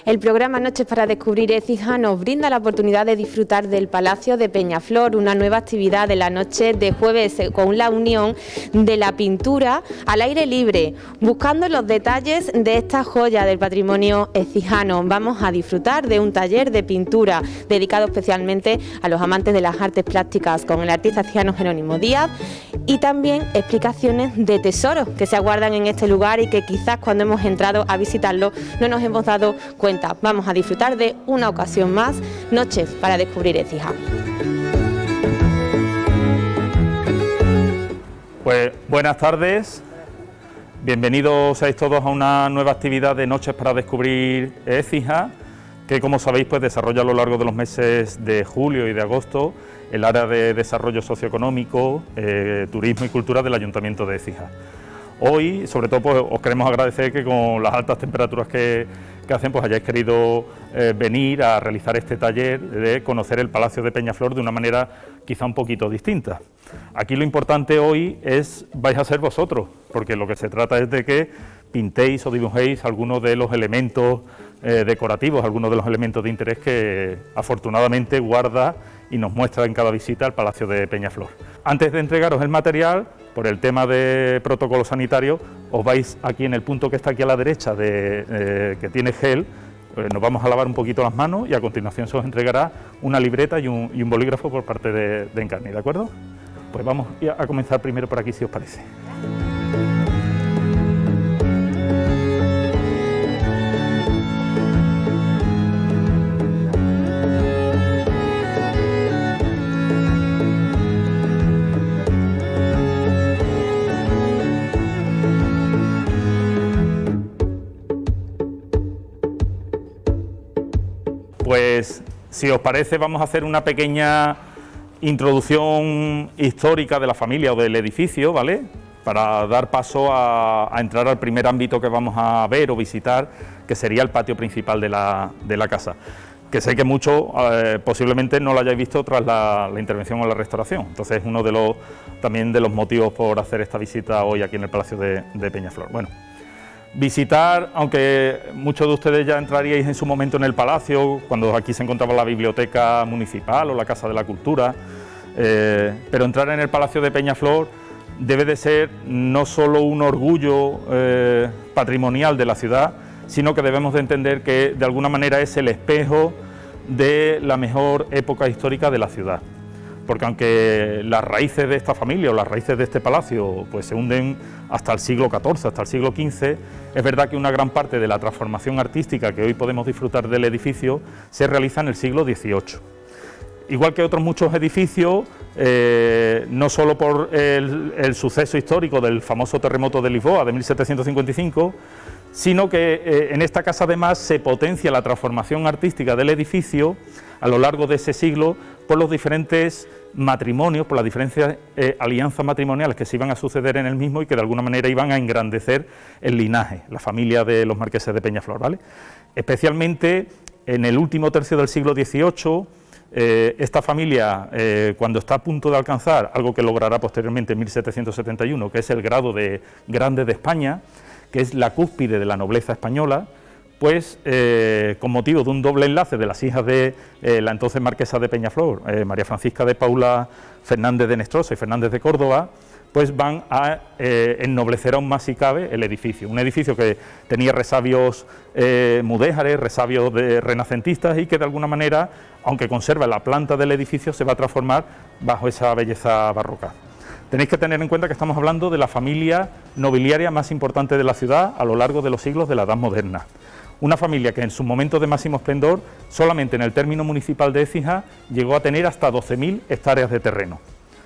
El programa Noches para Descubrir Écija nos brinda la oportunidad de disfrutar del Palacio de Peñaflor, una nueva actividad de la noche de jueves con la unión de la pintura al aire libre, buscando los detalles de esta joya del patrimonio écijano. Vamos a disfrutar de un taller de pintura dedicado especialmente a los amantes de las artes plásticas con el artista écijano Jerónimo Díaz, y también explicaciones de tesoros que se aguardan en este lugar y que quizás cuando hemos entrado a visitarlo no nos hemos dado cuenta. Vamos a disfrutar de una ocasión más, Noches para Descubrir Écija. Pues buenas tardes, bienvenidos seáis todos a una nueva actividad de Noches para Descubrir Écija, que como sabéis pues desarrolla a lo largo de los meses de julio y de agosto el área de desarrollo socioeconómico, turismo y cultura del Ayuntamiento de Écija. Hoy, sobre todo, pues, os queremos agradecer que con las altas temperaturas que hacen, pues hayáis querido venir a realizar este taller de conocer el Palacio de Peñaflor de una manera quizá un poquito distinta. Aquí lo importante hoy vais a ser vosotros, porque lo que se trata es de que pintéis o dibujéis algunos de los elementos decorativos, algunos de los elementos de interés que afortunadamente guarda y nos muestra en cada visita el Palacio de Peñaflor. Antes de entregaros el material, por el tema de protocolo sanitario, os vais aquí en el punto que está aquí a la derecha, que tiene gel, nos vamos a lavar un poquito las manos y a continuación se os entregará una libreta y un bolígrafo por parte de Encarni, ¿de acuerdo? Pues vamos a comenzar primero por aquí, si os parece. Pues, si os parece, vamos a hacer una pequeña introducción histórica de la familia o del edificio, ¿vale? Para dar paso a entrar al primer ámbito que vamos a ver o visitar, que sería el patio principal de la casa, que sé que muchos posiblemente no lo hayáis visto tras la intervención o la restauración. Entonces, uno también de los motivos por hacer esta visita hoy aquí en el Palacio de Peñaflor. Bueno, visitar, aunque muchos de ustedes ya entraríais en su momento en el palacio, cuando aquí se encontraba la biblioteca municipal o la Casa de la Cultura, pero entrar en el Palacio de Peñaflor debe de ser no solo un orgullo patrimonial de la ciudad, sino que debemos de entender que de alguna manera es el espejo de la mejor época histórica de la ciudad. Porque aunque las raíces de esta familia o las raíces de este palacio pues se hunden hasta el siglo XIV, hasta el siglo XV, es verdad que una gran parte de la transformación artística que hoy podemos disfrutar del edificio se realiza en el siglo XVIII. Igual que otros muchos edificios, no solo por el suceso histórico del famoso terremoto de Lisboa de 1755, sino que en esta casa además se potencia la transformación artística del edificio a lo largo de ese siglo por los diferentes matrimonios, por las diferentes alianzas matrimoniales que se iban a suceder en el mismo y que de alguna manera iban a engrandecer el linaje, la familia de los marqueses de Peñaflor, ¿vale? Especialmente en el último tercio del siglo XVIII, esta familia, cuando está a punto de alcanzar algo que logrará posteriormente en 1771, que es el grado de Grande de España, que es la cúspide de la nobleza española, pues con motivo de un doble enlace de las hijas de la entonces marquesa de Peñaflor, María Francisca de Paula Fernández de Nestrosa y Fernández de Córdoba, pues van a ennoblecer aún más si cabe el edificio. Un edificio que tenía resabios mudéjares, resabios renacentistas y que de alguna manera, aunque conserva la planta del edificio, se va a transformar bajo esa belleza barroca. Tenéis que tener en cuenta que estamos hablando de la familia nobiliaria más importante de la ciudad a lo largo de los siglos de la Edad Moderna. Una familia que en su momento de máximo esplendor, solamente en el término municipal de Écija, llegó a tener hasta 12.000 hectáreas de terreno.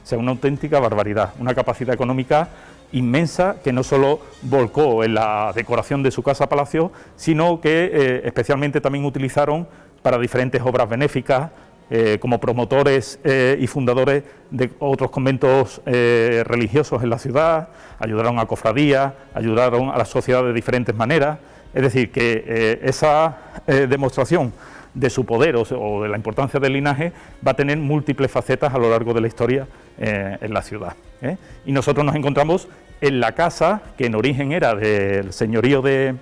O sea, una auténtica barbaridad, una capacidad económica inmensa que no solo volcó en la decoración de su casa-palacio, sino que especialmente también utilizaron para diferentes obras benéficas, como promotores y fundadores de otros conventos religiosos en la ciudad, ayudaron a cofradías, ayudaron a la sociedad de diferentes maneras. Es decir, que esa demostración de su poder o de la importancia del linaje va a tener múltiples facetas a lo largo de la historia en la ciudad. Y nosotros nos encontramos en la casa que en origen era del señorío de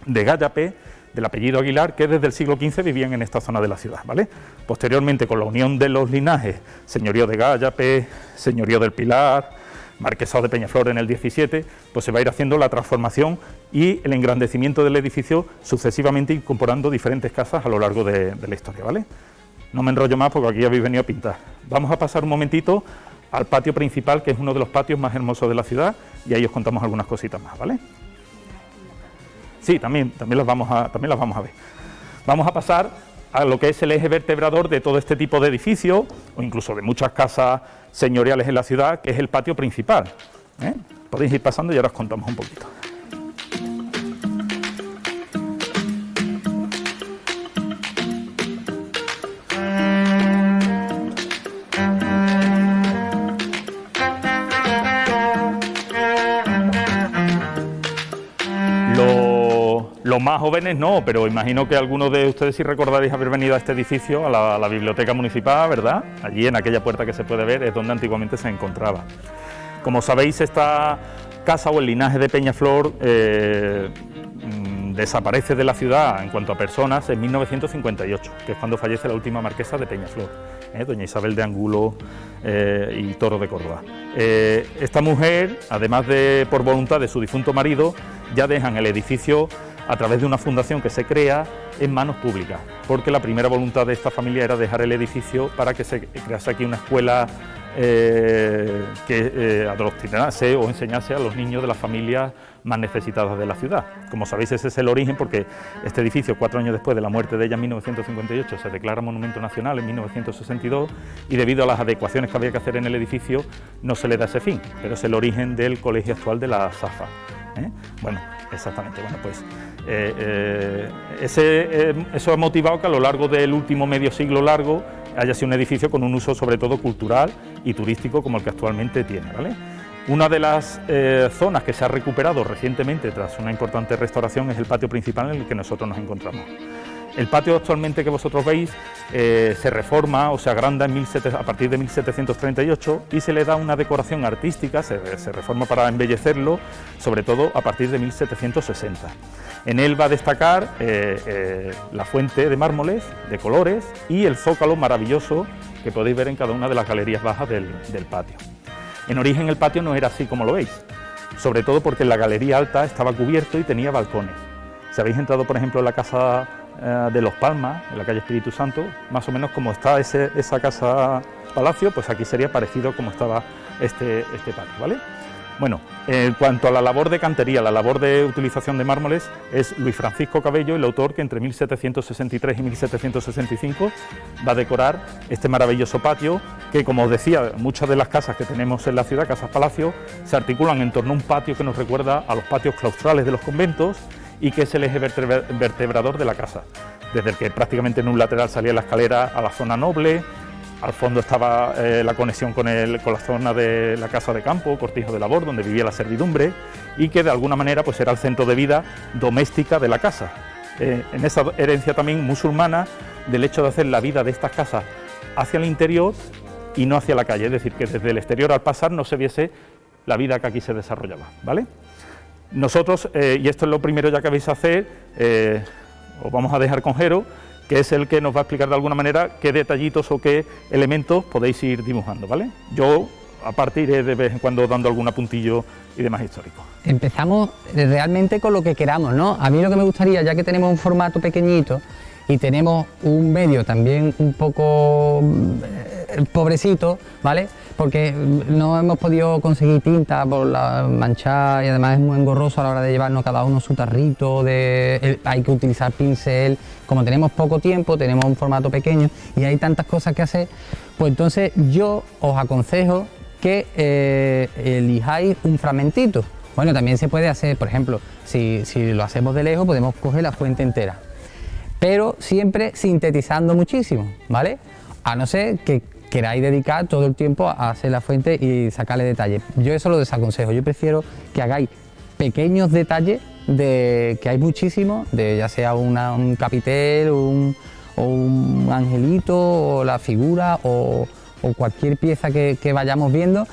Gállape, del apellido Aguilar, que desde el siglo XV vivían en esta zona de la ciudad, ¿vale? Posteriormente, con la unión de los linajes, señorío de Gállape, señorío del Pilar, marquesado de Peñaflor en el 17, pues se va a ir haciendo la transformación y el engrandecimiento del edificio, sucesivamente incorporando diferentes casas a lo largo de la historia, ¿vale? No me enrollo más porque aquí habéis venido a pintar. Vamos a pasar un momentito al patio principal, que es uno de los patios más hermosos de la ciudad, y ahí os contamos algunas cositas más, ¿vale? Sí, también las vamos a ver. Vamos a pasar a lo que es el eje vertebrador de todo este tipo de edificios, o incluso de muchas casas señoriales en la ciudad, que es el patio principal, ¿eh? Podéis ir pasando y ahora os contamos un poquito. Los más jóvenes no, pero imagino que algunos de ustedes sí recordaréis haber venido a este edificio, a la biblioteca municipal, ¿verdad? Allí en aquella puerta que se puede ver es donde antiguamente se encontraba. Como sabéis, esta casa o el linaje de Peñaflor desaparece de la ciudad en cuanto a personas en 1958, que es cuando fallece la última marquesa de Peñaflor, doña Isabel de Angulo y Toro de Córdoba. Esta mujer, además de por voluntad de su difunto marido, ya dejan el edificio a través de una fundación que se crea en manos públicas, porque la primera voluntad de esta familia era dejar el edificio para que se crease aquí una escuela que adoctrinase o enseñase a los niños de las familias más necesitadas de la ciudad. Como sabéis, ese es el origen, porque este edificio, 4 años después de la muerte de ella en 1958, se declara Monumento Nacional en 1962, y debido a las adecuaciones que había que hacer en el edificio no se le da ese fin, pero es el origen del colegio actual de la Safa. Bueno, exactamente, bueno, pues eso ha motivado que a lo largo del último medio siglo largo haya sido un edificio con un uso sobre todo cultural y turístico como el que actualmente tiene, ¿vale? Una de las zonas que se ha recuperado recientemente tras una importante restauración es el patio principal en el que nosotros nos encontramos. El patio actualmente que vosotros veis se reforma o se agranda a partir de 1738 y se le da una decoración artística, se reforma para embellecerlo, sobre todo a partir de 1760. En él va a destacar la fuente de mármoles, de colores, y el zócalo maravilloso que podéis ver en cada una de las galerías bajas del patio. En origen el patio no era así como lo veis, sobre todo porque en la galería alta estaba cubierto y tenía balcones. Si habéis entrado, por ejemplo, en la casa de Los Palmas, en la calle Espíritu Santo, más o menos como está esa casa palacio, pues aquí sería parecido como estaba este patio, ¿vale? Bueno, en cuanto a la labor de cantería, la labor de utilización de mármoles, es Luis Francisco Cabello el autor que entre 1763 y 1765 va a decorar este maravilloso patio que, como os decía, muchas de las casas que tenemos en la ciudad, casas palacio, se articulan en torno a un patio que nos recuerda a los patios claustrales de los conventos y que es el eje vertebrador de la casa, desde el que prácticamente en un lateral salía la escalera a la zona noble. Al fondo estaba la conexión con la zona de la casa de campo, cortijo de labor, donde vivía la servidumbre, y que de alguna manera pues era el centro de vida doméstica de la casa. En esa herencia también musulmana del hecho de hacer la vida de estas casas hacia el interior y no hacia la calle, es decir, que desde el exterior al pasar no se viese la vida que aquí se desarrollaba, ¿vale? Nosotros, y esto es lo primero ya que vais a hacer, os vamos a dejar con Jero, que es el que nos va a explicar de alguna manera qué detallitos o qué elementos podéis ir dibujando, ¿vale? Yo, aparte, iré de vez en cuando dando algún apuntillo y demás histórico. Empezamos realmente con lo que queramos, ¿no? A mí lo que me gustaría, ya que tenemos un formato pequeñito y tenemos un medio también un poco pobrecito, ¿vale? Porque no hemos podido conseguir tinta por la manchada y además es muy engorroso a la hora de llevarnos cada uno su tarrito, hay que utilizar pincel. Como tenemos poco tiempo, tenemos un formato pequeño y hay tantas cosas que hacer, pues entonces yo os aconsejo que elijáis un fragmentito. Bueno, también se puede hacer, por ejemplo, si lo hacemos de lejos podemos coger la fuente entera, pero siempre sintetizando muchísimo, ¿vale? A no ser que queráis dedicar todo el tiempo a hacer la fuente y sacarle detalles. Yo eso lo desaconsejo, yo prefiero que hagáis pequeños detalles, que hay muchísimos, ya sea un capitel o un angelito o la figura o cualquier pieza que vayamos viendo,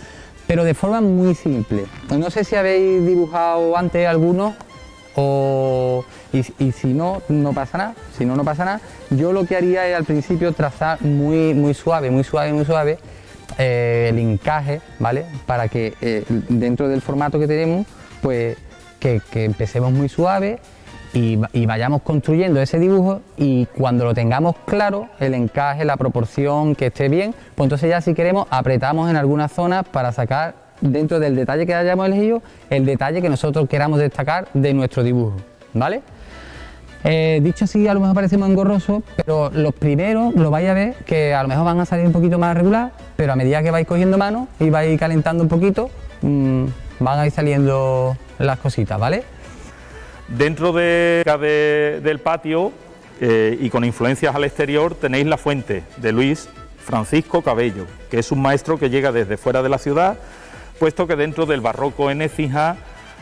pero de forma muy simple. No sé si habéis dibujado antes algunos. y si no, no pasa nada. Si no, no pasa nada. Yo lo que haría es al principio trazar muy suave el encaje, ¿vale? Para que dentro del formato que tenemos, pues que empecemos muy suave y vayamos construyendo ese dibujo, y cuando lo tengamos claro, el encaje, la proporción, que esté bien, pues entonces ya si queremos apretamos en algunas zonas para sacar dentro del detalle que hayamos elegido el detalle que nosotros queramos destacar de nuestro dibujo, ¿vale? Dicho así, a lo mejor parecemos engorrosos, pero los primeros lo vais a ver que a lo mejor van a salir un poquito más regular, pero a medida que vais cogiendo mano y vais calentando un poquito, van a ir saliendo las cositas, ¿vale? Dentro del patio y con influencias al exterior tenéis la fuente de Luis Francisco Cabello, que es un maestro que llega desde fuera de la ciudad, puesto que dentro del barroco en Écija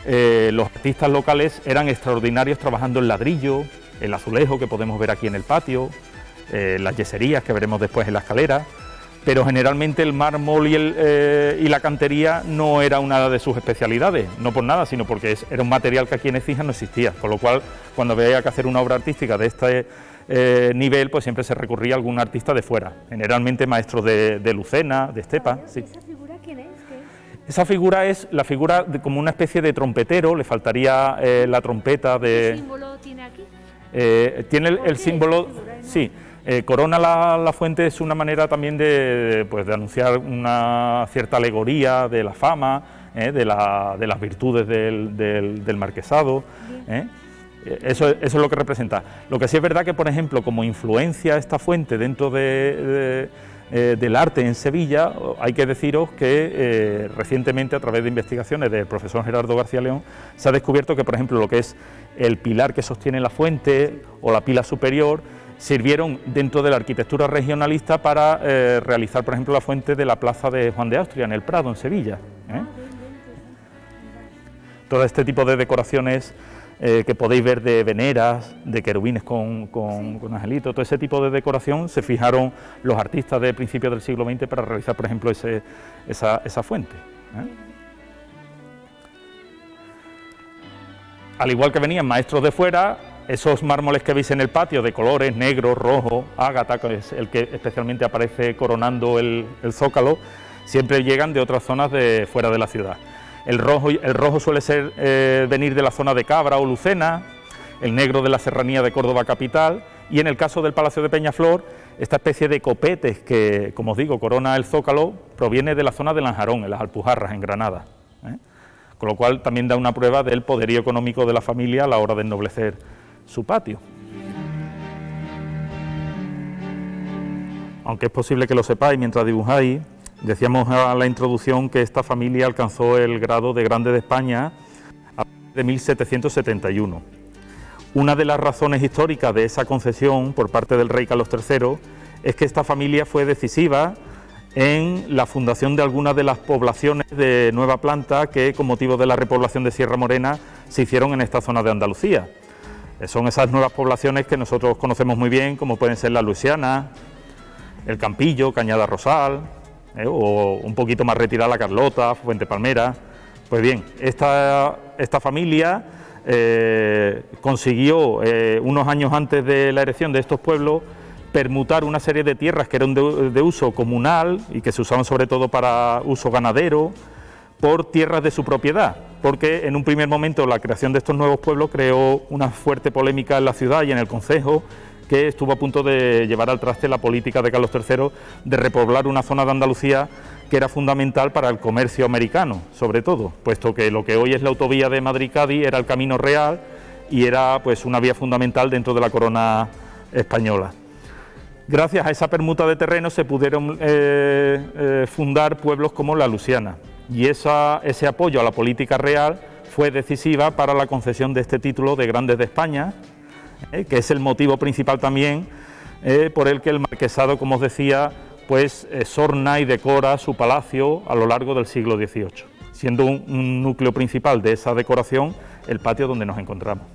los artistas locales eran extraordinarios trabajando el ladrillo, el azulejo que podemos ver aquí en el patio, las yeserías que veremos después en la escalera, pero generalmente el mármol y la cantería no era una de sus especialidades, no por nada, sino porque era un material que aquí en Écija no existía, con lo cual cuando había que hacer una obra artística de este nivel, pues siempre se recurría a algún artista de fuera, generalmente maestros de Lucena, de Estepa. Sí. ¿Esa figura quién es? Esa figura es la figura como una especie de trompetero, le faltaría la trompeta de... ¿Qué símbolo tiene aquí? Tiene el símbolo, sí, corona la fuente, es una manera también de anunciar una cierta alegoría de la fama, de las virtudes del marquesado. Eso es lo que representa. Lo que sí es verdad que, por ejemplo, como influencia esta fuente dentro del arte en Sevilla, hay que deciros que recientemente, a través de investigaciones del profesor Gerardo García León, se ha descubierto que, por ejemplo, lo que es el pilar que sostiene la fuente o la pila superior sirvieron dentro de la arquitectura regionalista para realizar, por ejemplo, la fuente de la plaza de Juan de Austria en el Prado, en Sevilla. Todo este tipo de decoraciones que podéis ver de veneras, de querubines con angelitos, todo ese tipo de decoración se fijaron los artistas de principios del siglo XX para realizar, por ejemplo, esa fuente. Al igual que venían maestros de fuera, esos mármoles que veis en el patio de colores negro, rojo, ágata, que es el que especialmente aparece coronando el zócalo, siempre llegan de otras zonas de fuera de la ciudad. El rojo suele venir de la zona de Cabra o Lucena, el negro de la serranía de Córdoba capital, y en el caso del Palacio de Peñaflor, esta especie de copetes que, como os digo, corona el zócalo, proviene de la zona de Lanjarón, en las Alpujarras, en Granada. Con lo cual también da una prueba del poderío económico de la familia a la hora de ennoblecer su patio. Aunque es posible que lo sepáis mientras dibujáis, decíamos a la introducción que esta familia alcanzó el grado de Grande de España a partir de 1771. Una de las razones históricas de esa concesión por parte del rey Carlos III es que esta familia fue decisiva en la fundación de algunas de las poblaciones de nueva planta que, con motivo de la repoblación de Sierra Morena, se hicieron en esta zona de Andalucía. Son esas nuevas poblaciones que nosotros conocemos muy bien, como pueden ser la Luisiana, el Campillo, Cañada Rosal, o un poquito más retirada la Carlota, Fuente Palmera. Pues bien, esta familia consiguió, unos años antes de la erección de estos pueblos, permutar una serie de tierras que eran de uso comunal y que se usaban sobre todo para uso ganadero, por tierras de su propiedad, porque en un primer momento la creación de estos nuevos pueblos creó una fuerte polémica en la ciudad y en el concejo, que estuvo a punto de llevar al traste la política de Carlos III de repoblar una zona de Andalucía que era fundamental para el comercio americano, sobre todo, puesto que lo que hoy es la autovía de Madrid-Cádiz era el Camino Real y era pues una vía fundamental dentro de la corona española. Gracias a esa permuta de terrenos se pudieron fundar pueblos como la Luisiana, y ese apoyo a la política real fue decisiva para la concesión de este título de Grandes de España, que es el motivo principal también por el que el marquesado, como os decía, pues sorna y decora su palacio a lo largo del siglo XVIII, siendo un núcleo principal de esa decoración el patio donde nos encontramos.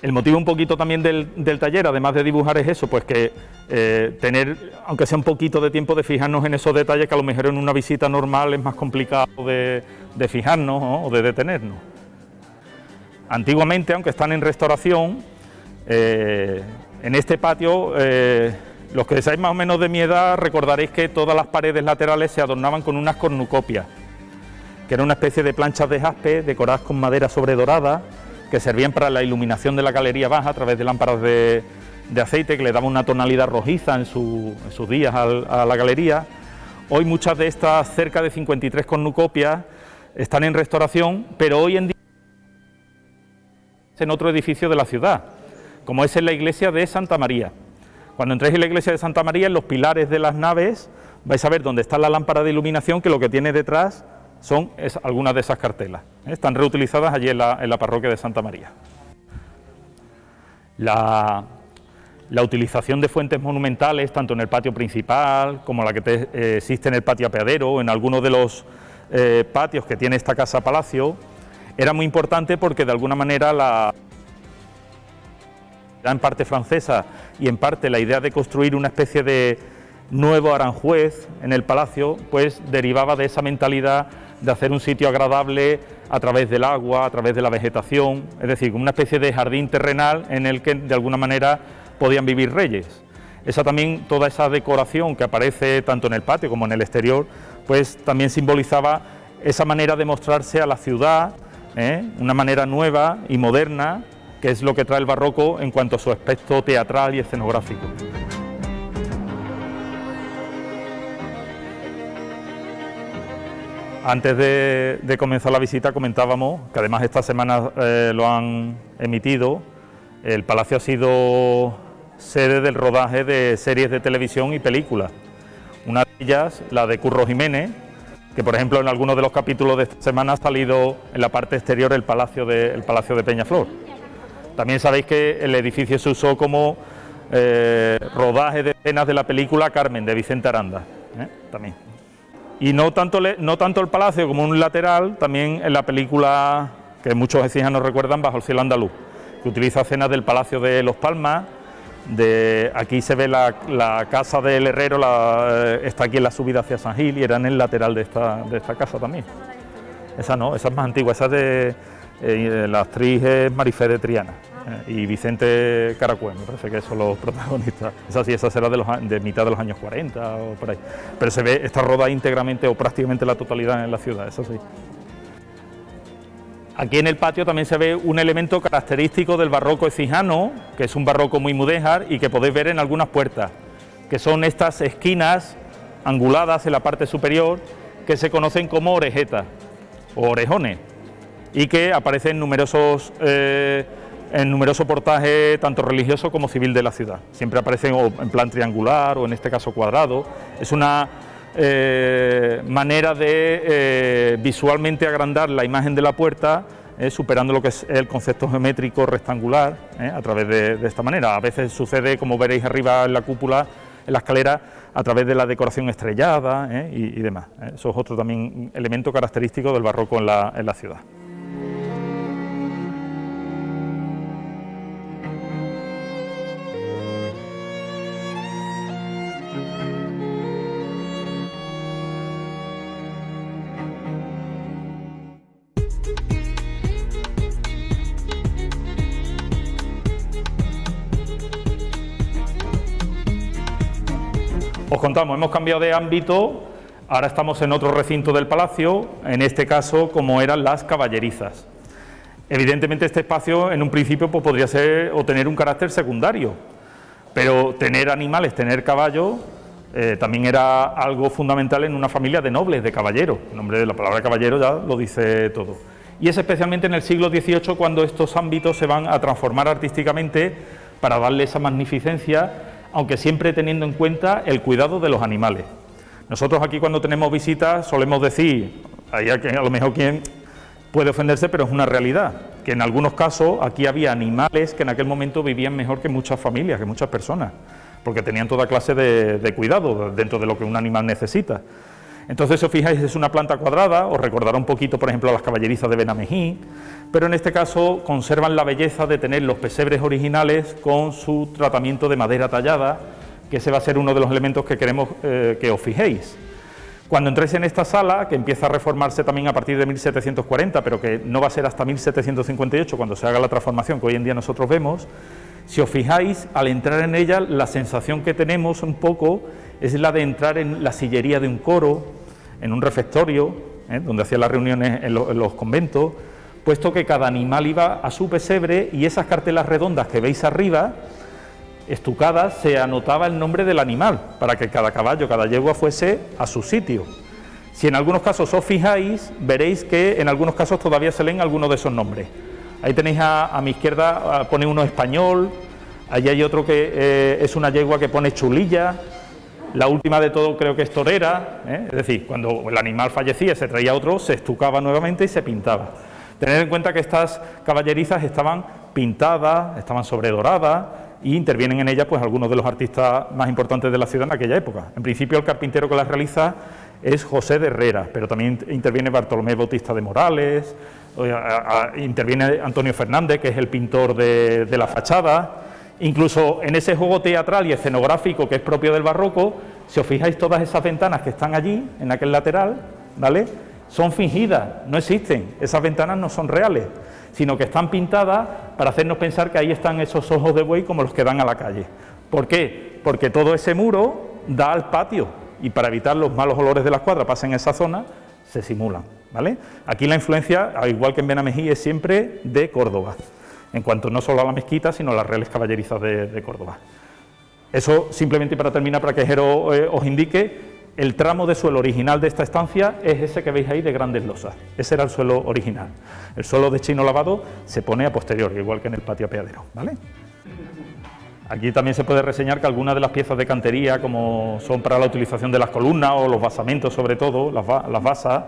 El motivo un poquito también del taller, además de dibujar, es eso, pues que tener, aunque sea un poquito de tiempo, de fijarnos en esos detalles que a lo mejor en una visita normal es más complicado de fijarnos, ¿no?, o de detenernos. Antiguamente, aunque están en restauración, en este patio, los que seáis más o menos de mi edad recordaréis que todas las paredes laterales se adornaban con unas cornucopias, que era una especie de planchas de jaspe decoradas con madera sobredorada, que servían para la iluminación de la galería baja a través de lámparas de aceite, que le daban una tonalidad rojiza en sus días a la galería. Hoy muchas de estas, cerca de 53 cornucopias, están en restauración, pero hoy en día en otro edificio de la ciudad, como es en la iglesia de Santa María. Cuando entréis en la iglesia de Santa María, en los pilares de las naves, vais a ver dónde está la lámpara de iluminación, que lo que tiene detrás son algunas de esas cartelas. Están reutilizadas allí en la parroquia de Santa María. La utilización de fuentes monumentales, tanto en el patio principal como la que existe en el patio apeadero o en algunos de los patios que tiene esta casa palacio, era muy importante porque de alguna manera en parte francesa y en parte la idea de construir una especie de nuevo Aranjuez en el palacio, pues derivaba de esa mentalidad de hacer un sitio agradable a través del agua, a través de la vegetación, es decir, una especie de jardín terrenal en el que de alguna manera podían vivir reyes. Toda esa decoración que aparece tanto en el patio como en el exterior, pues también simbolizaba esa manera de mostrarse a la ciudad, una manera nueva y moderna, que es lo que trae el barroco en cuanto a su aspecto teatral y escenográfico. Antes de comenzar la visita comentábamos que además esta semana lo han emitido, el palacio ha sido sede del rodaje de series de televisión y películas. Una de ellas, la de Curro Jiménez, que por ejemplo en algunos de los capítulos de esta semana ha salido en la parte exterior el palacio de Peñaflor. También sabéis que el edificio se usó como rodaje de escenas de la película Carmen, de Vicente Aranda, también. Y no tanto el palacio como un lateral, también en la película que muchos écijanos recuerdan, Bajo el cielo andaluz, que utiliza escenas del Palacio de Los Palmas. Aquí se ve la casa del herrero, está aquí en la subida hacia San Gil y era en el lateral de esta casa también. Esa no, esa es más antigua, esa es la actriz es Marifé de Triana y Vicente Caracuel, me parece que son los protagonistas. Esa será de mitad de los años 40 o por ahí. Pero se ve, está rodada íntegramente o prácticamente la totalidad en la ciudad, eso sí. Aquí en el patio también se ve un elemento característico del barroco ecijano, que es un barroco muy mudéjar y que podéis ver en algunas puertas, que son estas esquinas anguladas en la parte superior que se conocen como orejetas o orejones y que aparecen en numerosos portajes tanto religioso como civil de la ciudad. Siempre aparecen o en plan triangular o en este caso cuadrado. Es una manera de visualmente agrandar la imagen de la puerta, superando lo que es el concepto geométrico rectangular, a través de esta manera. A veces sucede, como veréis arriba en la cúpula, en la escalera, a través de la decoración estrellada y demás. Eso es otro también elemento característico del barroco en la ciudad. Os contamos, hemos cambiado de ámbito, ahora estamos en otro recinto del palacio, en este caso como eran las caballerizas. Evidentemente este espacio en un principio pues, podría ser o tener un carácter secundario, pero tener animales, tener caballos, también era algo fundamental en una familia de nobles, de caballeros. El nombre de la palabra caballero ya lo dice todo. Y es especialmente en el siglo XVIII cuando estos ámbitos se van a transformar artísticamente para darle esa magnificencia, aunque siempre teniendo en cuenta el cuidado de los animales. Nosotros aquí cuando tenemos visitas solemos decir, a lo mejor quien puede ofenderse, pero es una realidad, que en algunos casos aquí había animales que en aquel momento vivían mejor que muchas familias, que muchas personas, porque tenían toda clase de cuidado dentro de lo que un animal necesita. Entonces, si os fijáis, es una planta cuadrada, os recordará un poquito, por ejemplo, a las caballerizas de Benamejí, pero en este caso conservan la belleza de tener los pesebres originales con su tratamiento de madera tallada, que ese va a ser uno de los elementos que queremos que os fijéis. Cuando entréis en esta sala, que empieza a reformarse también a partir de 1740, pero que no va a ser hasta 1758 cuando se haga la transformación que hoy en día nosotros vemos, si os fijáis, al entrar en ella, la sensación que tenemos un poco es la de entrar en la sillería de un coro, en un refectorio, donde hacían las reuniones en los conventos, puesto que cada animal iba a su pesebre y esas cartelas redondas que veis arriba, estucadas, se anotaba el nombre del animal, para que cada caballo, cada yegua fuese a su sitio. Si en algunos casos os fijáis, veréis que en algunos casos todavía se leen algunos de esos nombres. Ahí tenéis a mi izquierda, pone uno español, allí hay otro que es una yegua que pone chulilla, la última de todo creo que es torera, es decir, cuando el animal fallecía se traía otro, se estucaba nuevamente y se pintaba. Tened en cuenta que estas caballerizas estaban pintadas, estaban sobredoradas, y intervienen en ellas pues algunos de los artistas más importantes de la ciudad en aquella época. En principio el carpintero que las realiza es José de Herrera, pero también interviene Bartolomé Bautista de Morales, interviene Antonio Fernández, que es el pintor de la fachada. Incluso en ese juego teatral y escenográfico que es propio del barroco, si os fijáis, todas esas ventanas que están allí, en aquel lateral, ¿vale?, son fingidas, no existen, esas ventanas no son reales, sino que están pintadas para hacernos pensar que ahí están esos ojos de buey como los que dan a la calle. ¿Por qué? Porque todo ese muro da al patio y para evitar los malos olores de la escuadra pasen en esa zona, se simulan, ¿vale? Aquí la influencia, al igual que en Benamejí, es siempre de Córdoba, en cuanto no solo a la mezquita, sino a las reales caballerizas de Córdoba. Eso simplemente para terminar, para que Jero os indique. El tramo de suelo original de esta estancia es ese que veis ahí de grandes losas. Ese era el suelo original. El suelo de chino lavado se pone a posteriori, igual que en el patio apeadero, ¿vale? Aquí también se puede reseñar que algunas de las piezas de cantería, como son para la utilización de las columnas o los basamentos sobre todo, las basas,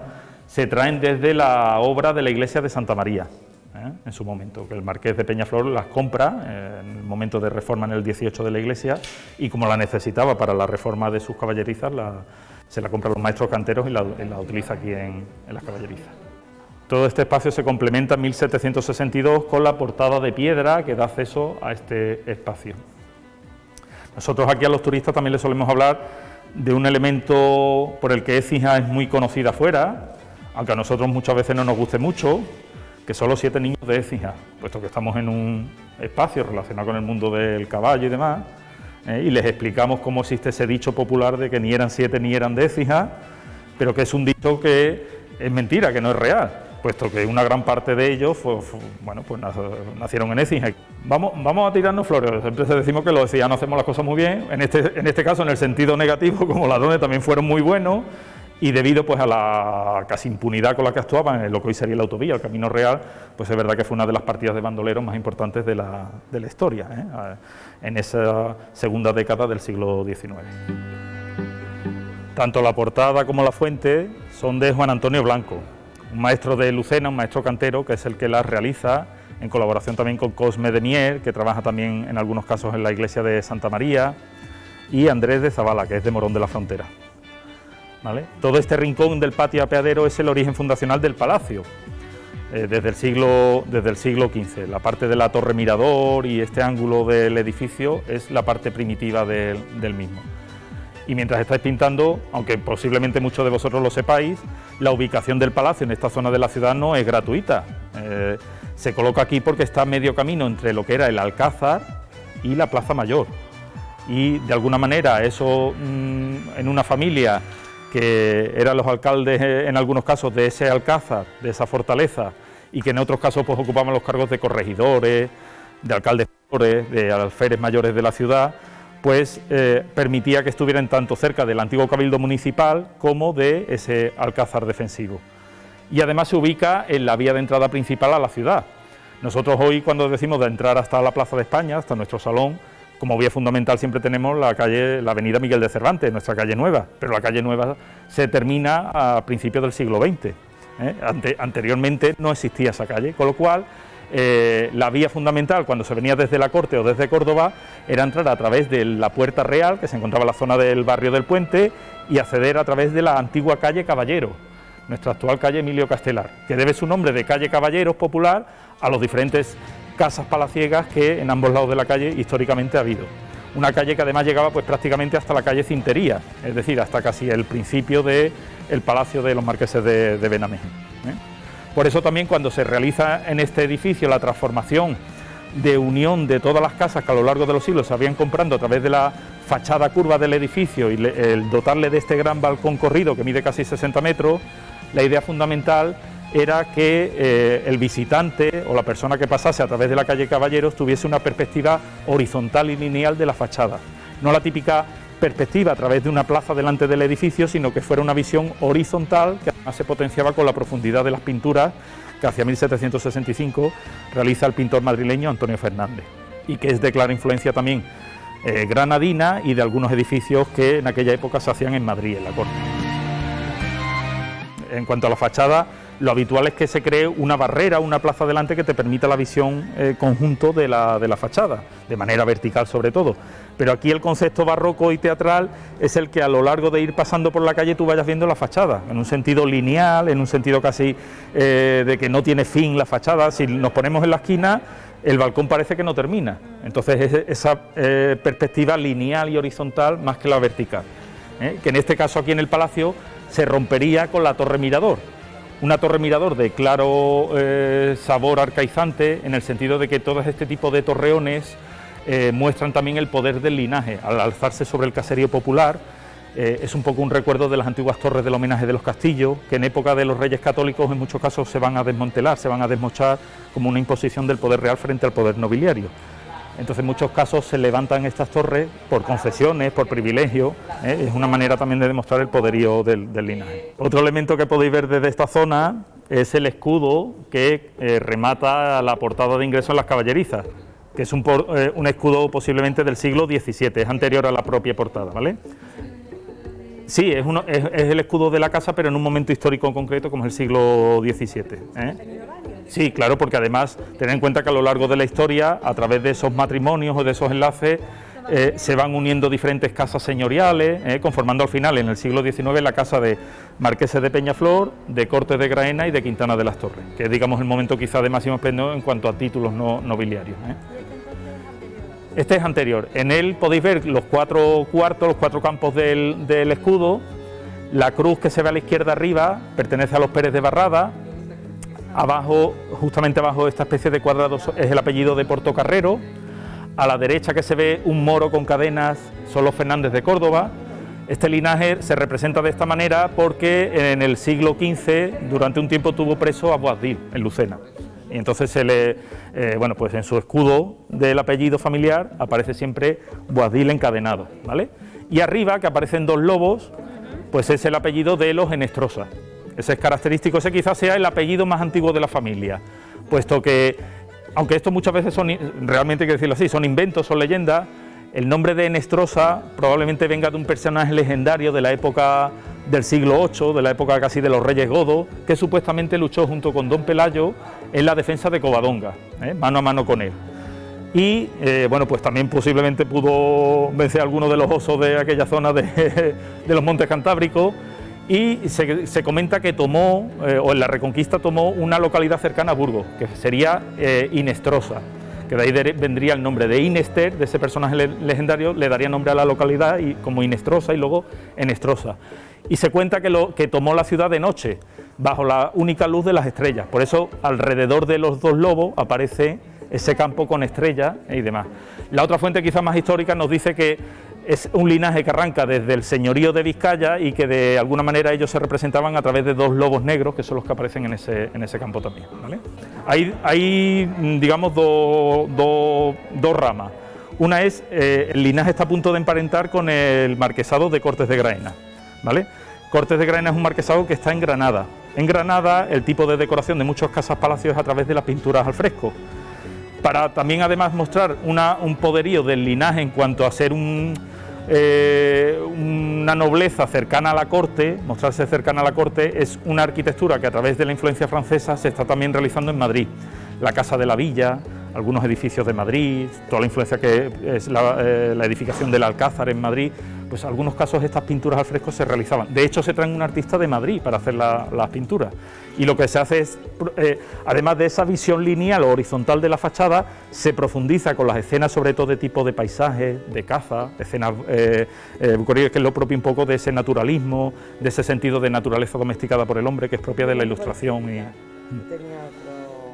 se traen desde la obra de la iglesia de Santa María, en su momento, que el marqués de Peñaflor las compra en el momento de reforma en el 18 de la iglesia, y como la necesitaba para la reforma de sus caballerizas, se la compra a los maestros canteros y la utiliza aquí en las caballerizas. Todo este espacio se complementa en 1762 con la portada de piedra que da acceso a este espacio. Nosotros aquí a los turistas también les solemos hablar de un elemento por el que Écija es muy conocida afuera, aunque a nosotros muchas veces no nos guste mucho, que son los 7 niños de Écija, puesto que estamos en un espacio relacionado con el mundo del caballo y demás, y les explicamos cómo existe ese dicho popular de que ni eran 7 ni eran de Écija, pero que es un dicho que es mentira, que no es real, puesto que una gran parte de ellos nacieron en Écija. Vamos a tirarnos flores, siempre decimos que los écijanos hacemos las cosas muy bien, en este caso en el sentido negativo, como ladrones también fueron muy buenos, y debido pues a la casi impunidad con la que actuaban en lo que hoy sería la autovía, el Camino Real, pues es verdad que fue una de las partidas de bandoleros más importantes de la historia, en esa segunda década del siglo XIX. Tanto la portada como la fuente son de Juan Antonio Blanco, un maestro de Lucena, un maestro cantero, que es el que las realiza, en colaboración también con Cosme de Mier, que trabaja también en algunos casos en la iglesia de Santa María, y Andrés de Zavala, que es de Morón de la Frontera. ¿Vale? Todo este rincón del patio apeadero es el origen fundacional del palacio, desde el siglo XV. La parte de la torre mirador y este ángulo del edificio es la parte primitiva del mismo. Y mientras estáis pintando, aunque posiblemente muchos de vosotros lo sepáis, la ubicación del palacio en esta zona de la ciudad no es gratuita. Se coloca aquí porque está a medio camino entre lo que era el Alcázar y la Plaza Mayor. Y de alguna manera eso en una familia que eran los alcaldes en algunos casos de ese alcázar, de esa fortaleza, y que en otros casos pues ocupaban los cargos de corregidores, de alcaldes mayores, de alférez mayores de la ciudad, pues permitía que estuvieran tanto cerca del antiguo cabildo municipal como de ese alcázar defensivo. Y además se ubica en la vía de entrada principal a la ciudad. Nosotros hoy, cuando decimos de entrar hasta la Plaza de España, hasta nuestro salón, como vía fundamental siempre tenemos la avenida Miguel de Cervantes, nuestra calle nueva, pero la calle nueva se termina a principios del siglo XX. Anteriormente no existía esa calle, con lo cual la vía fundamental cuando se venía desde la Corte o desde Córdoba era entrar a través de la Puerta Real, que se encontraba en la zona del barrio del Puente, y acceder a través de la antigua calle Caballero, nuestra actual calle Emilio Castelar, que debe su nombre de calle Caballeros popular a los diferentes casas palaciegas que en ambos lados de la calle históricamente ha habido. una calle que además llegaba pues prácticamente hasta la calle Cintería, es decir, hasta casi el principio del Palacio de los Marqueses de Benamén. Por eso también cuando se realiza en este edificio la transformación de unión de todas las casas que a lo largo de los siglos se habían comprando a través de la fachada curva del edificio y el dotarle de este gran balcón corrido que mide casi 60 metros, la idea fundamental era que el visitante o la persona que pasase a través de la calle Caballeros tuviese una perspectiva horizontal y lineal de la fachada, no la típica perspectiva a través de una plaza delante del edificio, sino que fuera una visión horizontal que además se potenciaba con la profundidad de las pinturas que hacia 1765 realiza el pintor madrileño Antonio Fernández y que es de clara influencia también granadina y de algunos edificios que en aquella época se hacían en Madrid, en la corte. En cuanto a la fachada, lo habitual es que se cree una barrera, una plaza delante que te permita la visión conjunto de la fachada, de manera vertical sobre todo. Pero aquí el concepto barroco y teatral es el que a lo largo de ir pasando por la calle tú vayas viendo la fachada, en un sentido lineal, en un sentido casi de que no tiene fin la fachada. Si nos ponemos en la esquina, el balcón parece que no termina. Entonces es esa perspectiva lineal y horizontal más que la vertical, que en este caso aquí en el Palacio se rompería con la torre mirador. Una torre mirador de claro sabor arcaizante, en el sentido de que todo este tipo de torreones muestran también el poder del linaje. Al alzarse sobre el caserío popular, es un poco un recuerdo de las antiguas torres del homenaje de los castillos, que en época de los reyes católicos en muchos casos se van a desmantelar, se van a desmochar como una imposición del poder real frente al poder nobiliario. Entonces en muchos casos se levantan estas torres por concesiones, por privilegio, es una manera también de demostrar el poderío del linaje. Otro elemento que podéis ver desde esta zona es el escudo que remata la portada de ingreso en las caballerizas, que es un escudo posiblemente del siglo XVII, es anterior a la propia portada, ¿vale? Sí, es el escudo de la casa, pero en un momento histórico concreto como es el siglo XVII. Sí, claro, porque además tened en cuenta que a lo largo de la historia, a través de esos matrimonios o de esos enlaces, se van uniendo diferentes casas señoriales, conformando al final en el siglo XIX la casa de Marqueses de Peñaflor, de Cortes de Graena y de Quintana de las Torres, que es, digamos, el momento quizá de máximo esplendor en cuanto a títulos nobiliarios. Este es anterior. En él podéis ver los cuatro cuartos, los cuatro campos del escudo. La cruz que se ve a la izquierda arriba pertenece a los Pérez de Barrada. Abajo, justamente abajo de esta especie de cuadrados, es el apellido de Portocarrero. A la derecha que se ve un moro con cadenas son los Fernández de Córdoba. Este linaje se representa de esta manera porque en el siglo XV, durante un tiempo, tuvo preso a Boabdil, en Lucena. Y entonces bueno, pues en su escudo del apellido familiar aparece siempre Boabdil encadenado, ¿vale? Y arriba, que aparecen dos lobos, pues es el apellido de los Enestrosa. Ese es característico, ese quizás sea el apellido más antiguo de la familia, puesto que, aunque esto muchas veces son, realmente hay que decirlo así, son inventos, son leyendas, el nombre de Enestrosa probablemente venga de un personaje legendario de la época del siglo VIII, de la época casi de los reyes godos, que supuestamente luchó junto con Don Pelayo en la defensa de Covadonga, mano a mano con él. Y bueno, pues también posiblemente pudo vencer a alguno de los osos de aquella zona de los Montes Cantábricos. Y se comenta que tomó, o en la Reconquista tomó una localidad cercana a Burgos, que sería Inestrosa, que de ahí vendría el nombre de Inester, de ese personaje legendario, le daría nombre a la localidad y como Inestrosa y luego Enestrosa. Y se cuenta que tomó la ciudad de noche, bajo la única luz de las estrellas, por eso alrededor de los dos lobos aparece ese campo con estrellas y demás. La otra fuente quizás más histórica nos dice que es un linaje que arranca desde el señorío de Vizcaya y que de alguna manera ellos se representaban a través de dos lobos negros, que son los que aparecen en ese campo también, ¿vale? Hay digamos, dos ramas. Una es, el linaje está a punto de emparentar con el marquesado de Cortes de Graena, ¿vale? Cortes de Graena es un marquesado que está en Granada. En Granada, el tipo de decoración de muchos casas palacios es a través de las pinturas al fresco. Para también además mostrar un poderío del linaje en cuanto a ser una nobleza cercana a la corte, mostrarse cercana a la corte, es una arquitectura que a través de la influencia francesa se está también realizando en Madrid. La Casa de la Villa, algunos edificios de Madrid, toda la influencia que es la edificación del Alcázar en Madrid, pues en algunos casos estas pinturas al fresco se realizaban. De hecho, se traen un artista de Madrid para hacer las pinturas. Y lo que se hace es, además de esa visión lineal o horizontal de la fachada, se profundiza con las escenas, sobre todo de tipo de paisaje, de caza, escenas bucólicas, que es lo propio un poco de ese naturalismo, de ese sentido de naturaleza domesticada por el hombre, que es propia de la Ilustración.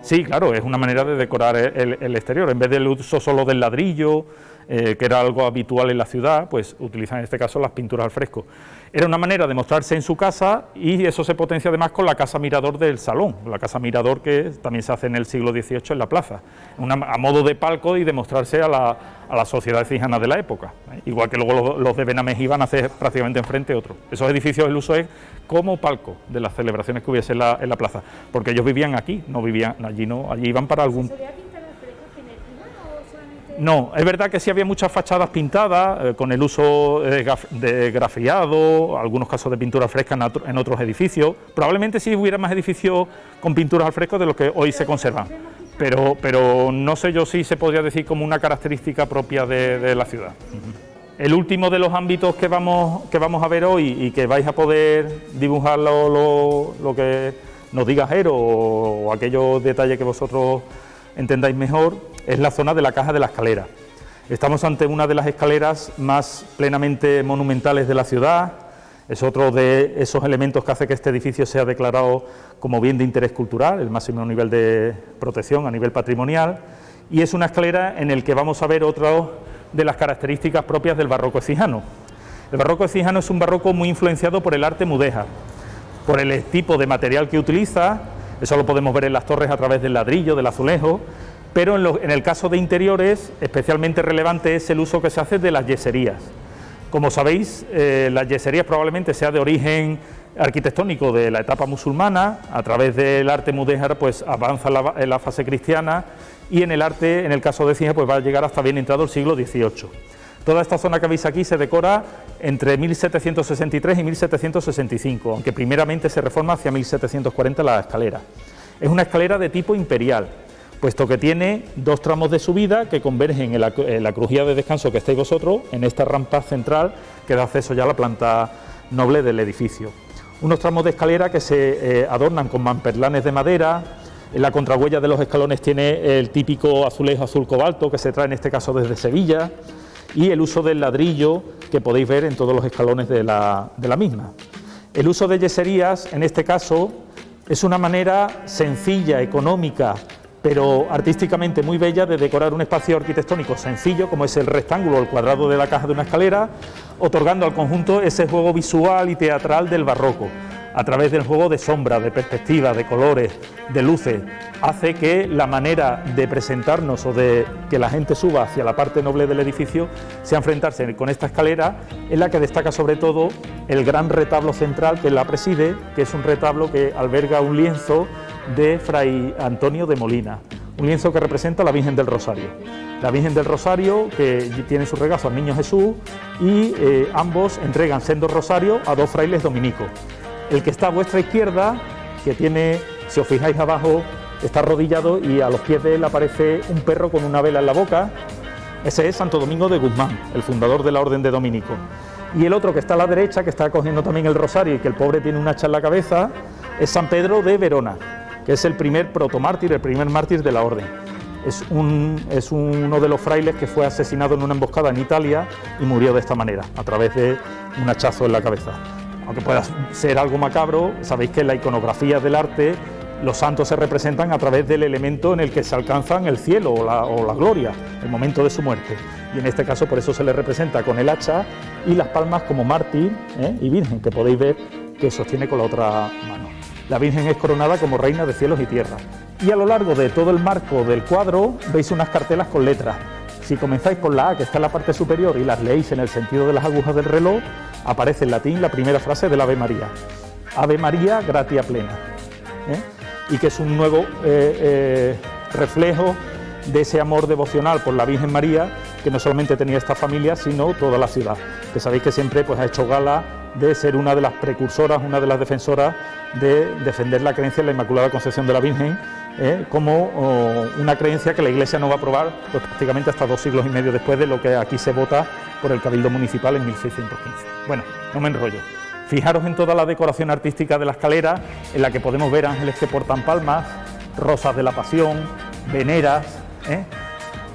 Sí, claro, es una manera de decorar el exterior. En vez del uso solo del ladrillo, que era algo habitual en la ciudad, pues utilizan en este caso las pinturas al fresco. Era una manera de mostrarse en su casa, y eso se potencia además con la casa mirador del salón, la casa mirador que también se hace en el siglo XVIII en la plaza, a modo de palco y de mostrarse a la sociedad cijana de la época, igual que luego los de Benamés iban a hacer prácticamente enfrente otros. Esos edificios, el uso es como palco de las celebraciones que hubiese en la plaza, porque ellos vivían aquí, no vivían allí, no, allí iban para algún... No, es verdad que sí había muchas fachadas pintadas, con el uso de grafiado, algunos casos de pintura fresca en otros edificios. Probablemente sí hubiera más edificios con pinturas al fresco de los que hoy se conservan, pero no sé yo si se podría decir como una característica propia de la ciudad. El último de los ámbitos que vamos a ver hoy y que vais a poder dibujar lo que nos diga Jero o aquellos detalles que vosotros entendáis mejor, es la zona de la Caja de la Escalera. Estamos ante una de las escaleras más plenamente monumentales de la ciudad, es otro de esos elementos que hace que este edificio sea declarado como bien de interés cultural, el máximo nivel de protección a nivel patrimonial, y es una escalera en el que vamos a ver otra de las características propias del barroco ecijano. El barroco ecijano es un barroco muy influenciado por el arte mudéjar, por el tipo de material que utiliza. Eso lo podemos ver en las torres a través del ladrillo, del azulejo, pero en el caso de interiores, especialmente relevante es el uso que se hace de las yeserías. Como sabéis, las yeserías probablemente sea de origen arquitectónico de la etapa musulmana, a través del arte mudéjar pues avanza en la fase cristiana, y en el arte, en el caso de Écija, pues va a llegar hasta bien entrado el siglo XVIII. Toda esta zona que veis aquí se decora entre 1763 y 1765, aunque primeramente se reforma hacia 1740 la escalera. Es una escalera de tipo imperial, puesto que tiene dos tramos de subida que convergen en la crujía de descanso que estáis vosotros, en esta rampa central que da acceso ya a la planta noble del edificio. Unos tramos de escalera que se adornan con mamperlanes de madera. En la contrahuella de los escalones tiene el típico azulejo azul cobalto que se trae en este caso desde Sevilla, y el uso del ladrillo que podéis ver en todos los escalones de la misma. El uso de yeserías, en este caso, es una manera sencilla, económica, pero artísticamente muy bella de decorar un espacio arquitectónico sencillo, como es el rectángulo o el cuadrado de la caja de una escalera, otorgando al conjunto ese juego visual y teatral del barroco. A través del juego de sombra, de perspectiva, de colores, de luces, hace que la manera de presentarnos o de que la gente suba hacia la parte noble del edificio sea enfrentarse con esta escalera, en la que destaca sobre todo el gran retablo central que la preside, que es un retablo que alberga un lienzo de Fray Antonio de Molina, un lienzo que representa a la Virgen del Rosario. La Virgen del Rosario, que tiene su regazo al Niño Jesús, y ambos entregan sendos rosarios a dos frailes dominicos. El que está a vuestra izquierda, que tiene, si os fijáis abajo, está arrodillado y a los pies de él aparece un perro con una vela en la boca. Ese es Santo Domingo de Guzmán, el fundador de la Orden de Dominico. Y el otro que está a la derecha, que está cogiendo también el rosario y que el pobre tiene un hacha en la cabeza, es San Pedro de Verona, que es el primer protomártir, el primer mártir de la Orden. Es uno de los frailes que fue asesinado en una emboscada en Italia y murió de esta manera, a través de un hachazo en la cabeza. Aunque pueda ser algo macabro, sabéis que en la iconografía del arte los santos se representan a través del elemento en el que se alcanzan el cielo o la gloria, el momento de su muerte. Y en este caso por eso se les representa con el hacha y las palmas como mártir y virgen, que podéis ver que sostiene con la otra mano. La Virgen es coronada como reina de cielos y tierra. Y a lo largo de todo el marco del cuadro veis unas cartelas con letras. Si comenzáis por la A, que está en la parte superior, y las leéis en el sentido de las agujas del reloj, aparece en latín la primera frase del Ave María. Ave María, gratia plena. Y que es un nuevo reflejo de ese amor devocional por la Virgen María, que no solamente tenía esta familia, sino toda la ciudad, que sabéis que siempre pues, ha hecho gala de ser una de las precursoras, una de las defensoras de defender la creencia en la Inmaculada Concepción de la Virgen, como una creencia que la Iglesia no va a aprobar pues, prácticamente hasta 2 siglos y medio después de lo que aquí se vota por el Cabildo Municipal en 1615. Bueno, no me enrollo. Fijaros en toda la decoración artística de la escalera, en la que podemos ver ángeles que portan palmas, rosas de la Pasión, veneras.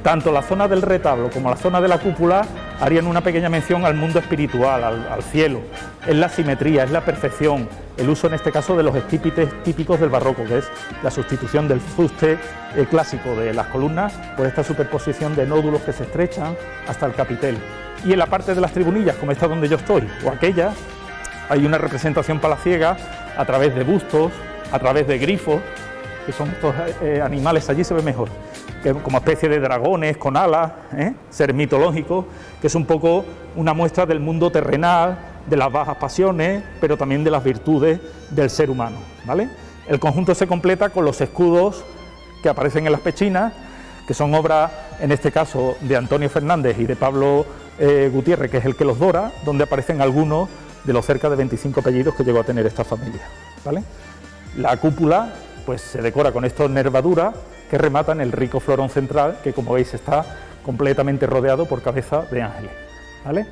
Tanto la zona del retablo como la zona de la cúpula harían una pequeña mención al mundo espiritual, al cielo. Es la simetría, es la perfección, el uso en este caso de los estípites típicos del barroco, que es la sustitución del fuste clásico de las columnas por esta superposición de nódulos que se estrechan hasta el capitel. Y en la parte de las tribunillas, como esta donde yo estoy, o aquella, hay una representación palaciega a través de bustos, a través de grifos, que son estos animales, allí se ve mejor, que como especie de dragones con alas, seres mitológicos, que es un poco una muestra del mundo terrenal, de las bajas pasiones, pero también de las virtudes del ser humano, ¿vale? El conjunto se completa con los escudos que aparecen en las pechinas, que son obra, en este caso, de Antonio Fernández y de Pablo Gutiérrez, que es el que los dora, donde aparecen algunos de los cerca de 25 apellidos que llegó a tener esta familia, ¿vale? La cúpula pues se decora con estas nervaduras que rematan el rico florón central, que como veis está completamente rodeado por cabeza de ángeles, ¿vale?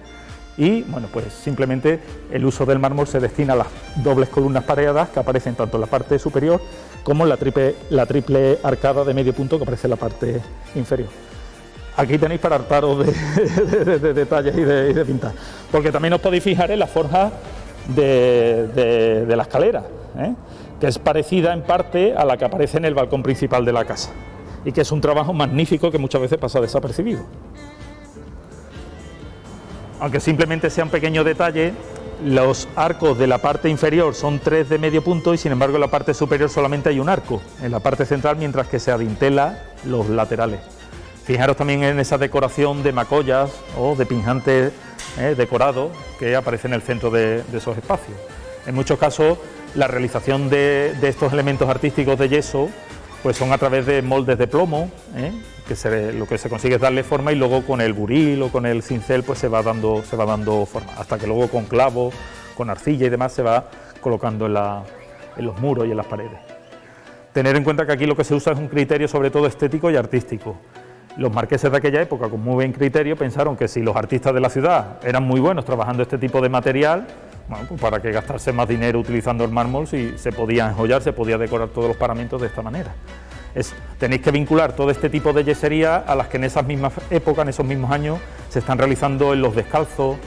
Y bueno, pues simplemente el uso del mármol se destina a las dobles columnas pareadas que aparecen tanto en la parte superior como en la triple arcada de medio punto que aparece en la parte inferior. Aquí tenéis para hartaros de detalles y de pintar, porque también os podéis fijar en la forja de la escalera, que es parecida en parte a la que aparece en el balcón principal de la casa y que es un trabajo magnífico que muchas veces pasa desapercibido. Aunque simplemente sea un pequeño detalle, los arcos de la parte inferior son 3 de medio punto y sin embargo en la parte superior solamente hay un arco en la parte central, mientras que se adintela los laterales. Fijaros también en esa decoración de macollas o de pinjantes decorados que aparece en el centro de esos espacios. En muchos casos la realización de estos elementos artísticos de yeso pues son a través de moldes de plomo, lo que se consigue es darle forma y luego con el buril o con el cincel pues se va dando forma, hasta que luego con clavos, con arcilla y demás se va colocando en los muros y en las paredes. Tener en cuenta que aquí lo que se usa es un criterio sobre todo estético y artístico. Los marqueses de aquella época, con muy buen criterio, pensaron que si los artistas de la ciudad eran muy buenos trabajando este tipo de material, bueno, pues para qué gastarse más dinero utilizando el mármol si se podía enjollar, se podía decorar todos los paramentos de esta manera. Tenéis que vincular todo este tipo de yesería a las que en esas mismas épocas, en esos mismos años, se están realizando en los descalzos,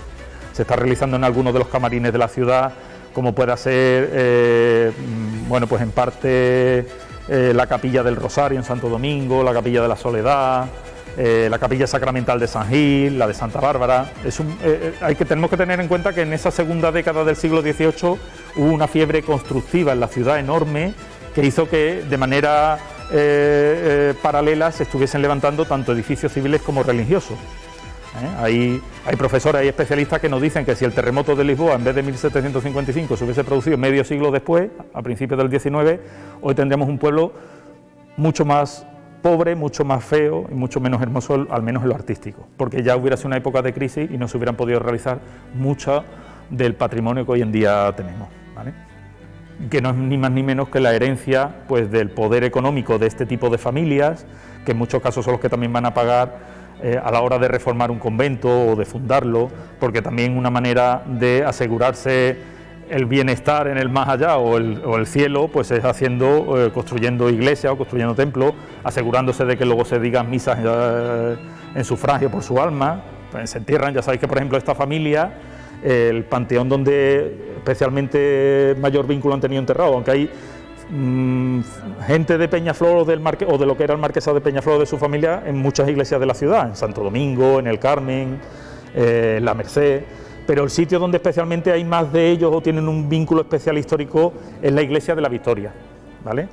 se está realizando en algunos de los camarines de la ciudad, como pueda ser, bueno, pues en parte la Capilla del Rosario en Santo Domingo, la Capilla de la Soledad, la Capilla Sacramental de San Gil, la de Santa Bárbara. Tenemos que tener en cuenta que en esa segunda década del siglo XVIII hubo una fiebre constructiva en la ciudad enorme que hizo que de manera paralela se estuviesen levantando tanto edificios civiles como religiosos. Hay profesores, hay especialistas que nos dicen que si el terremoto de Lisboa en vez de 1755 se hubiese producido medio siglo después, a principios del XIX, hoy tendríamos un pueblo mucho más pobre, mucho más feo y mucho menos hermoso, al menos en lo artístico, porque ya hubiera sido una época de crisis y no se hubieran podido realizar mucho del patrimonio que hoy en día tenemos, ¿vale? Que no es ni más ni menos que la herencia pues, del poder económico de este tipo de familias, que en muchos casos son los que también van a pagar a la hora de reformar un convento o de fundarlo, porque también una manera de asegurarse el bienestar en el más allá o el cielo, pues es construyendo iglesias o construyendo templos, asegurándose de que luego se digan misas en sufragio por su alma. Pues se entierran, ya sabéis que por ejemplo esta familia, el panteón donde especialmente mayor vínculo han tenido enterrado, aunque hay gente de Peñaflor o de lo que era el marquesado de Peñaflor de su familia en muchas iglesias de la ciudad, en Santo Domingo, en el Carmen, en la Merced, pero el sitio donde especialmente hay más de ellos o tienen un vínculo especial histórico es la iglesia de la Victoria, ¿vale?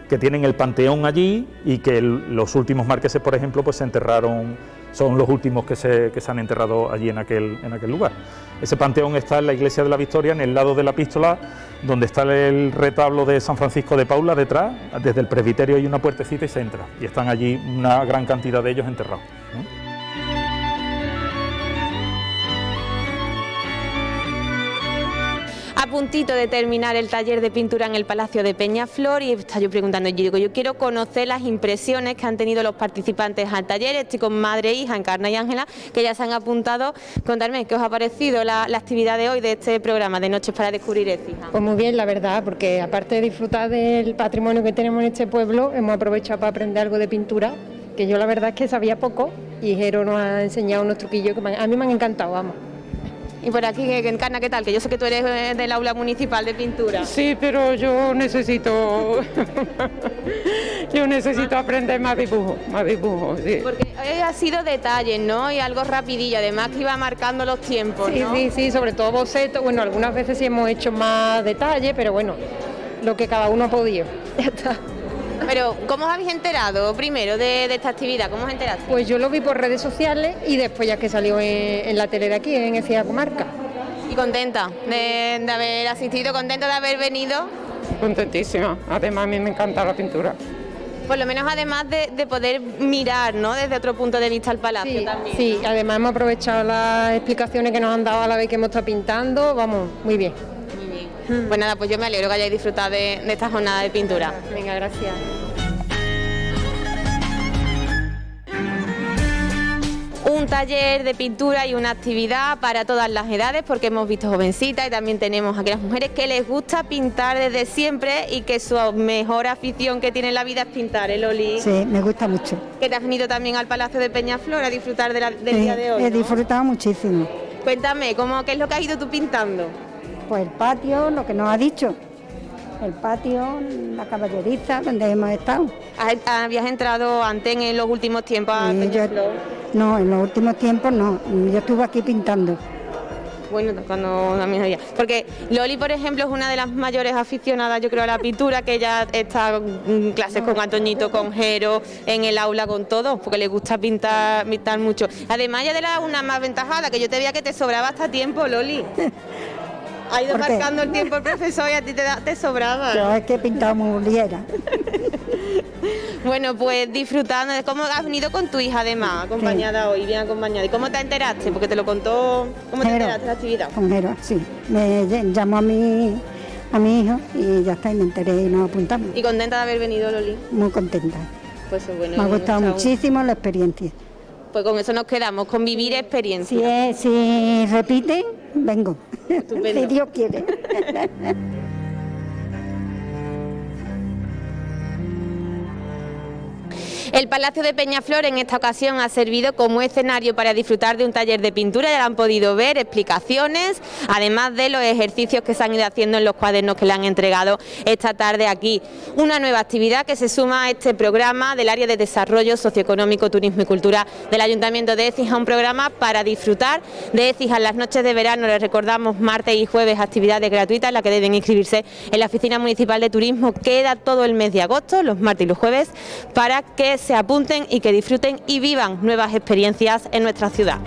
Que tienen el panteón allí y que los últimos marqueses, por ejemplo, pues se enterraron, son los últimos que se han enterrado allí en aquel lugar. Ese panteón está en la iglesia de la Victoria, en el lado de la epístola, donde está el retablo de San Francisco de Paula detrás. Desde el presbiterio hay una puertecita y se entra, y están allí una gran cantidad de ellos enterrados, ¿no? puntito de terminar el taller de pintura en el Palacio de Peñaflor y estaba yo preguntando, yo digo, yo quiero conocer las impresiones que han tenido los participantes al taller. Estoy con madre e hija, Encarna y Ángela, que ya se han apuntado. Contarme, ¿qué os ha parecido la actividad de hoy de este programa de Noches para Descubrir Écija? Pues muy bien, la verdad, porque aparte de disfrutar del patrimonio que tenemos en este pueblo, hemos aprovechado para aprender algo de pintura, que yo la verdad es que sabía poco y Jero nos ha enseñado unos truquillos que a mí me han encantado, vamos. Y por aquí, Encarna, ¿qué tal? Que yo sé que tú eres del aula municipal de pintura. Sí, pero yo necesito aprender más dibujo, sí. Porque ha sido detalles, ¿no? Y algo rapidillo, además que iba marcando los tiempos, ¿no? Sí, sobre todo bocetos. Bueno, algunas veces sí hemos hecho más detalles, pero bueno, lo que cada uno ha podido. Ya está. Pero, ¿cómo os habéis enterado primero de esta actividad? ¿Cómo os enteraste? Pues yo lo vi por redes sociales y después ya que salió en la tele de aquí, en Écija Comarca. ¿Y contenta de haber asistido, contenta de haber venido? Contentísima, además a mí me encanta la pintura. Por lo menos además de poder mirar, ¿no?, desde otro punto de vista al palacio también. Sí, además hemos aprovechado las explicaciones que nos han dado a la vez que hemos estado pintando, vamos, muy bien. Muy bien. Pues nada, pues yo me alegro que hayáis disfrutado de esta jornada de pintura. Venga, gracias. Un taller de pintura y una actividad para todas las edades, porque hemos visto jovencitas y también tenemos a aquellas mujeres que les gusta pintar desde siempre y que su mejor afición que tiene en la vida es pintar, ¿eh, Loli? Sí, me gusta mucho. Que te has venido también al Palacio de Peñaflor a disfrutar del día de hoy, He ¿no? disfrutado muchísimo. Cuéntame, ¿qué es lo que has ido tú pintando? Pues el patio, lo que nos ha dicho. El patio, la caballeriza, donde hemos estado. ¿Habías entrado antes en los últimos tiempos a Peñaflor? No, en los últimos tiempos no. Yo estuve aquí pintando. Bueno, cuando también había. Porque Loli, por ejemplo, es una de las mayores aficionadas, yo creo, a la pintura, que ella está en clases con Antoñito, con Jero, en el aula con todos, porque le gusta pintar mucho. Además, ella era una más ventajada, que yo te veía que te sobraba hasta tiempo, Loli. Ha ido marcando el tiempo el profesor y a ti te sobraba. Yo es que he pintado muy liera. Bueno, pues disfrutando de cómo has venido con tu hija, además, acompañada hoy, bien acompañada. ¿Y cómo te enteraste? Porque te lo contó. ¿Cómo te enteraste de la actividad? Con Jero, sí. Me llamó a mi hijo y ya está, y me enteré y nos apuntamos. ¿Y contenta de haber venido, Loli? Muy contenta. Pues bueno. Me ha gustado muchísimo la experiencia. Pues con eso nos quedamos, con vivir experiencia. Si repiten, vengo. Estupendo. Si Dios quiere. El Palacio de Peñaflor en esta ocasión ha servido como escenario para disfrutar de un taller de pintura. Ya lo han podido ver, explicaciones, además de los ejercicios que se han ido haciendo en los cuadernos que le han entregado esta tarde aquí. Una nueva actividad que se suma a este programa del Área de Desarrollo Socioeconómico, Turismo y Cultura del Ayuntamiento de Écija, un programa para disfrutar de Écija en las noches de verano. Les recordamos, martes y jueves actividades gratuitas en las que deben inscribirse en la Oficina Municipal de Turismo. Queda todo el mes de agosto, los martes y los jueves, para que se apunten y que disfruten y vivan nuevas experiencias en nuestra ciudad.